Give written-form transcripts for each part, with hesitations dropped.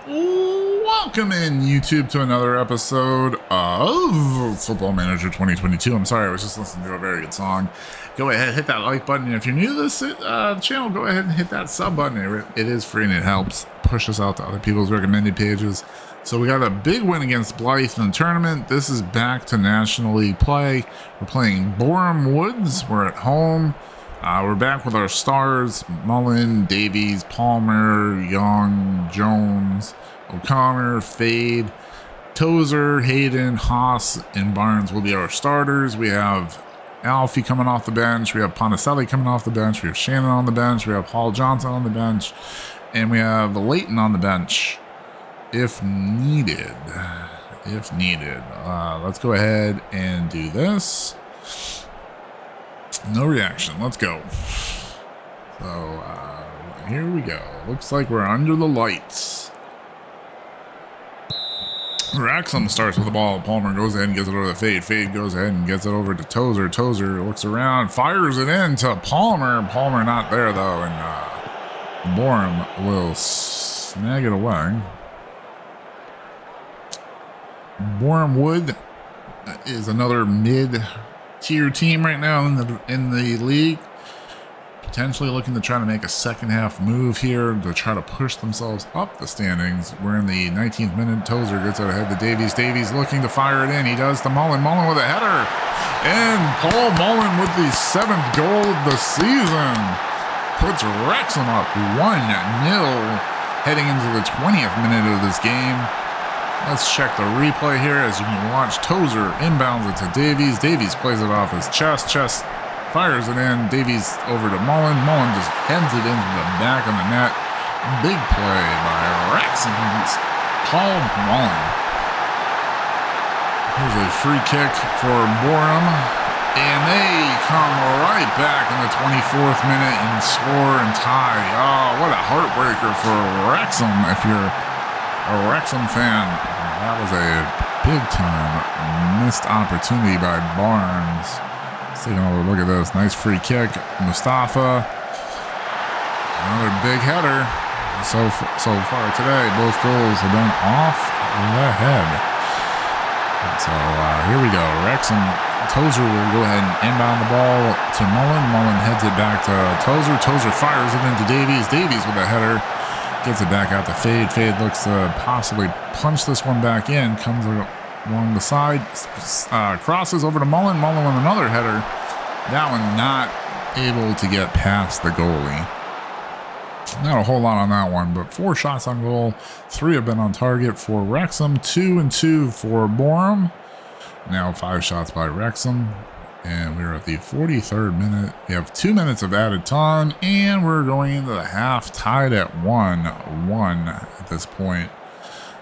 Welcome in, YouTube, to another episode of Football Manager 2022. I'm sorry, I was just listening to a very good song. Go ahead, hit that like button. If you're new to this channel, go ahead and hit that sub button. It is free and it helps push us out to other people's recommended pages. So we got a big win against Blythe in the tournament. This is back to National League play. We're playing BOREHAM Woods. We're at home. We're back with our stars: Mullen, Davies, Palmer, Young, Jones, O'Connor, Fade, Tozer, Hayden, Haas, and Barnes will be our starters. We have Alfie coming off the bench. We have Ponticelli coming off the bench. We have Shannon on the bench. We have Paul Johnson on the bench. And we have Leighton on the bench if needed. Let's go ahead and do this. No reaction. Let's go. So, here we go. Looks like we're under the lights. WREXHAM starts with the ball. Palmer goes ahead and gets it over to Fade. Fade goes ahead and gets it over to Tozer. Tozer looks around, fires it in to Palmer. Palmer not there, though, and BOREHAM will snag it away. BOREHAM Wood is another mid-tier team right now in the league. Potentially looking to try to make a second half move here to try to push themselves up the standings. We're in the 19th minute. Tozer gets it ahead to Davies. Davies looking to fire it in. He does to Mullen. Mullen with a header. And Paul Mullen with the 7th goal of the season puts WREXHAM up 1-0 heading into the 20th minute of this game. Let's check the replay here. As you can watch, Tozer inbounds it to Davies. Davies plays it off his chest. Fires it in. Davies over to Mullen. Mullen just heads it into the back of the net. Big play by WREXHAM's Paul Mullen. Here's a free kick for BOREHAM. And they come right back in the 24th minute and score and tie. Oh, what a heartbreaker for WREXHAM if you're a WREXHAM fan. That was a big-time missed opportunity by Barnes. Taking a look at this. Nice free kick. Mustafa. Another big header. So far today, both goals have been off the head. So here we go. WREXHAM. Tozer will go ahead and inbound the ball to Mullen. Mullen heads it back to Tozer. Tozer fires it into Davies. Davies with a header. Gets it back out to Fade. Fade looks to possibly punch this one back in. Comes along the side, crosses over to Mullen. Mullen with another header. That one not able to get past the goalie. Not a whole lot on that one, but 4 shots on goal. 3 have been on target for WREXHAM. 2 and 2 for BOREHAM. Now 5 shots by WREXHAM. And we're at the 43rd minute. We have 2 minutes of added time, and we're going into the half tied at 1-1 at this point.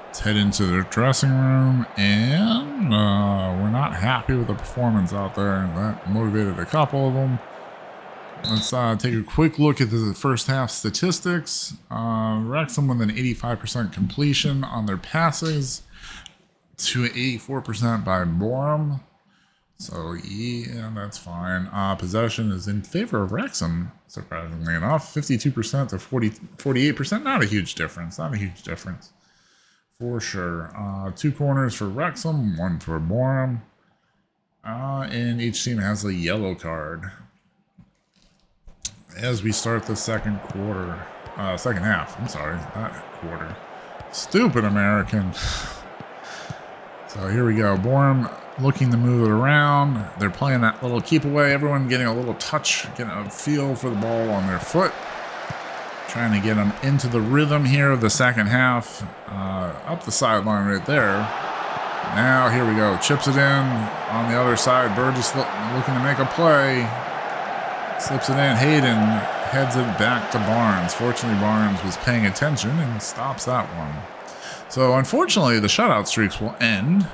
Let's head into the dressing room, and we're not happy with the performance out there. That motivated a couple of them. Let's take a quick look at the first half statistics. WREXHAM with an 85% completion on their passes to 84% by BOREHAM. So, yeah, that's fine. Possession is in favor of WREXHAM, surprisingly enough. 52% to 48%. Not a huge difference. For sure. 2 corners for WREXHAM, 1 for BOREHAM. And each team has a yellow card. As we start the second half. I'm sorry, not quarter. Stupid American. So here we go. BOREHAM looking to move it around. They're playing that little keep away. Everyone getting a little touch, getting a feel for the ball on their foot. Trying to get them into the rhythm here of the second half. Up the sideline right there. Now here we go. Chips it in on the other side. Burgess looking to make a play. Slips it in. Hayden heads it back to Barnes. Fortunately, Barnes was paying attention and stops that one. So unfortunately, the shutout streaks will end.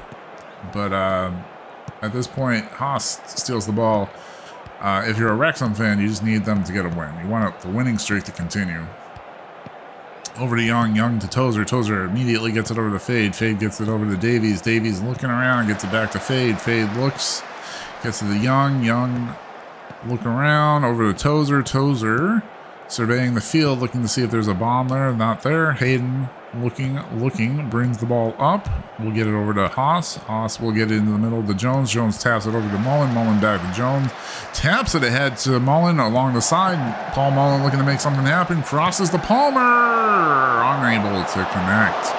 But at this point, Haas steals the ball. If you're a WREXHAM fan, you just need them to get a win. You want the winning streak to continue. Over to Young. Young to Tozer. Tozer immediately gets it over to Fade. Fade gets it over to Davies. Davies looking around, gets it back to Fade. Fade looks, gets to the Young. Young look around, over to Tozer. Tozer surveying the field, looking to see if there's a bomb there. Not there. Hayden looking, brings the ball up. We'll get it over to Haas. Haas will get it into the middle to Jones. Jones taps it over to Mullen. Mullen back to Jones. Taps it ahead to Mullen along the side. Paul Mullen looking to make something happen. Crosses to Palmer. Unable to connect.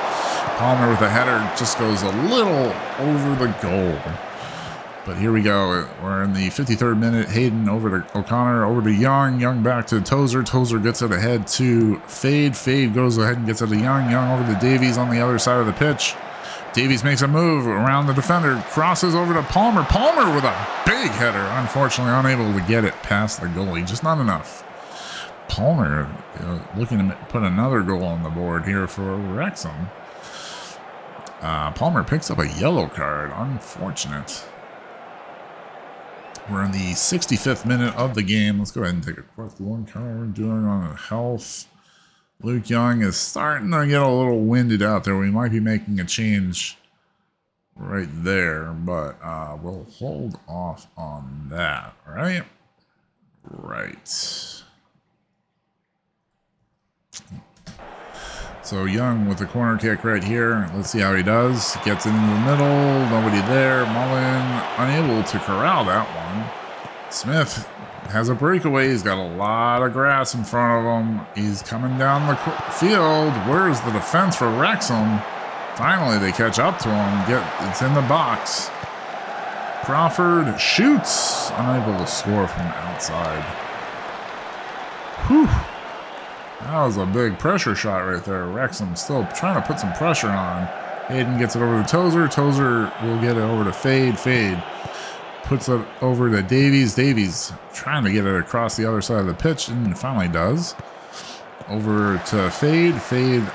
Palmer with a header just goes a little over the goal. But here we go. We're in the 53rd minute. Hayden over to O'Connor, over to Young. Young back to Tozer. Tozer gets it ahead to Fade. Fade goes ahead and gets it to Young. Young over to Davies on the other side of the pitch. Davies makes a move around the defender. Crosses over to Palmer. Palmer with a big header. Unfortunately, unable to get it past the goalie. Just not enough. Palmer looking to put another goal on the board here for Wrexham. Palmer picks up a yellow card. Unfortunate. We're in the 65th minute of the game. Let's go ahead and take a quick look how we're doing on health. Luke Young is starting to get a little winded out there. We might be making a change right there, but we'll hold off on that, right? Right. So Young with the corner kick right here. Let's see how he does. Gets it into the middle. Nobody there. Mullen unable to corral that one. Smith has a breakaway. He's got a lot of grass in front of him. He's coming down the field. Where's the defense for Wrexham? Finally, they catch up to him. It's in the box. Crawford shoots. Unable to score from outside. Whew. That was a big pressure shot right there. Wrexham still trying to put some pressure on. Hayden gets it over to Tozer. Tozer will get it over to Fade. Fade puts it over to Davies. Davies trying to get it across the other side of the pitch, and finally does. Over to Fade. Fade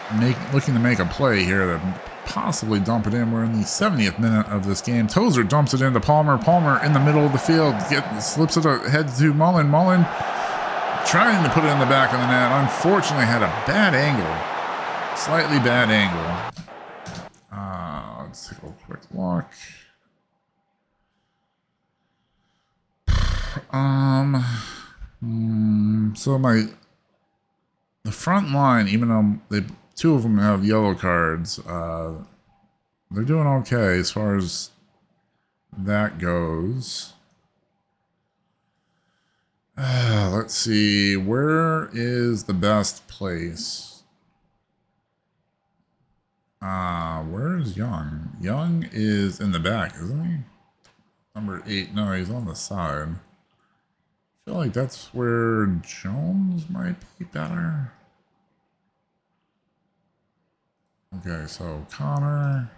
looking to make a play here to possibly dump it in. We're in the 70th minute of this game. Tozer dumps it into Palmer. Palmer in the middle of the field. Slips it ahead to Mullen. Mullen trying to put it in the back of the net. Unfortunately, had a bad angle. Slightly bad angle. Let's take a quick look. So the front line, even though two of them have yellow cards, they're doing okay as far as that goes. Let's see. Where is the best place? Where is Young? Young is in the back, isn't he? Number 8. No, he's on the side. I feel like that's where Jones might be better. Okay, so Connor.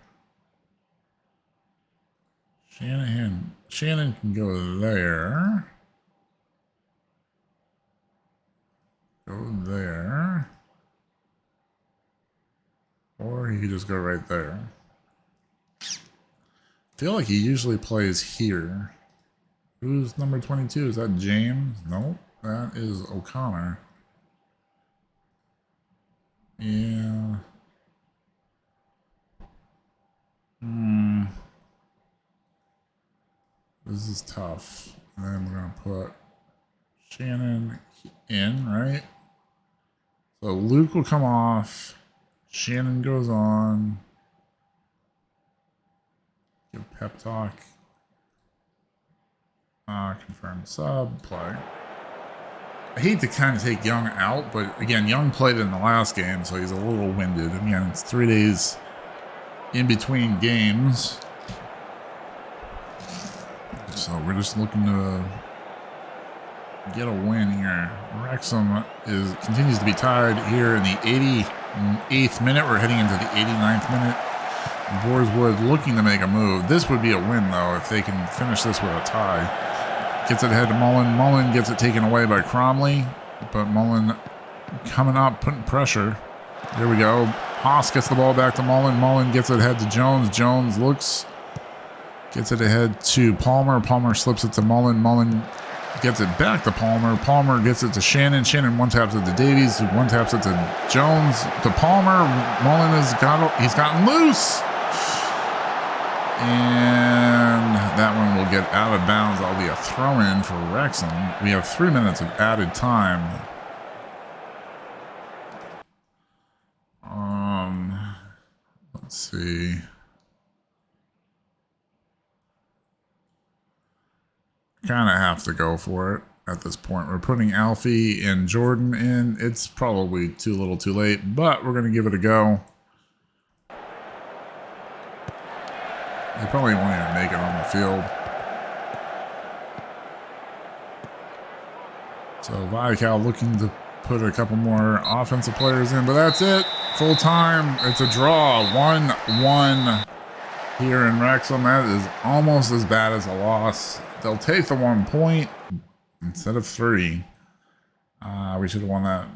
Shannon can go there. Go there. Or he could just go right there. I feel like he usually plays here. Who's number 22? Is that James? Nope. That is O'Connor. Yeah. This is tough. And then we're going to put Shannon in, right? So Luke will come off. Shannon goes on. Give pep talk. Confirm sub. Play. I hate to kind of take Young out, but again, Young played in the last game, so he's a little winded. Again, it's 3 days in between games. So we're just looking to get a win here. Wrexham continues to be tied here in the 88th minute. We're heading into the 89th minute. Borswood looking to make a move. This would be a win, though, if they can finish this with a tie. Gets it ahead to Mullen. Mullen gets it taken away by Cromley, but Mullen coming up, putting pressure. There we go. Haas gets the ball back to Mullen. Mullen gets it ahead to Jones. Jones looks, gets it ahead to Palmer. Palmer slips it to Mullen. Mullen gets it back to Palmer. Palmer gets it to Shannon. Shannon one-taps it to Davies. One-taps it to Jones. To Palmer. Mullen he's gotten loose. And that one will get out of bounds. That'll be a throw-in for Wrexham. We have 3 minutes of added time. Let's see. Kind of have to go for it at this point. We're putting Alfie and Jordan in. It's probably too little too late, but we're going to give it a go. They probably won't even make it on the field. So Viacal looking to put a couple more offensive players in, but that's it. Full time. It's a draw. 1-1 here in Wrexham. That is almost as bad as a loss. They'll take the 1 point instead of 3. We should have won that.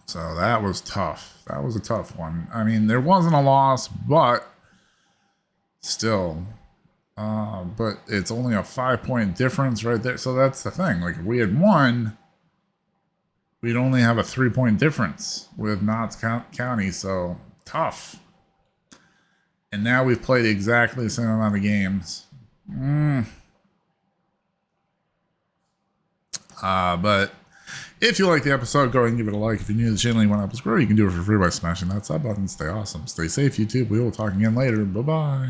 So that was tough. That was a tough one. I mean, there wasn't a loss, but still. But it's only a 5-point difference right there. So that's the thing. Like, if we had won, we'd only have a 3-point difference with Notts County. So tough. And now we've played exactly the same amount of games. But if you like the episode, go ahead and give it a like. If you're new to the channel and you want to help us grow, you can do it for free by smashing that sub button. Stay awesome. Stay safe, YouTube. We will talk again later. Bye-bye.